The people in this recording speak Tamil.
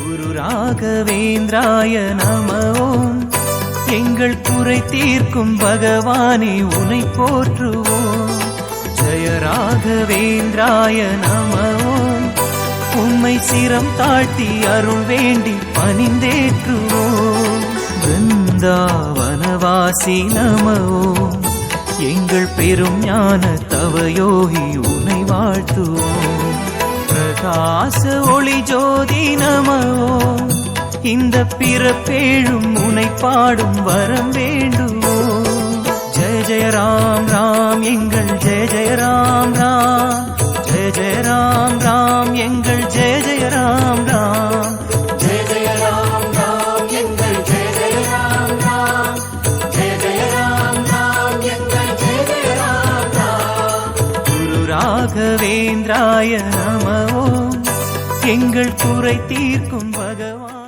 குரு ராகவேந்திராய நம ஓம். எங்கள் குறை தீர்க்கும் பகவானே உனை போற்றுவோம். ஜெய ராகவேந்திராய நம ஓம். உம்மை சிரம் தாழ்த்தி அருள் வேண்டி பணிந்தேற்றுவோம். பிருந்தாவனவாசி நம ஓம். எங்கள் பெரும் ஞான தவயோகி உனை வாழ்த்துவோம். பிரகாச ஒளி ஜோதி நம ஓம். இந்த பிறப்பேழும் உனை பாடும் வரம் வேண்டுவோம். ஜெய ஜெய ராம் ராம் எங்கள் ஜெய ஜெய ராம் ராம். ஜெய ஜெய ராம் ராம் எங்கள் ஜெய ஜெய ராம் ராம். ஜெய ஜெய ராம் ராம் எங்கள் ஜெய ஜெய ராம் ராம். ஜெய ஜெய ராம் ராம் எங்கள் ஜெய ஜெய ராம் ராம். குரு ராகவேந்திராய நம ஓம். எங்கள் குறை தீர்க்கும் பகவான்.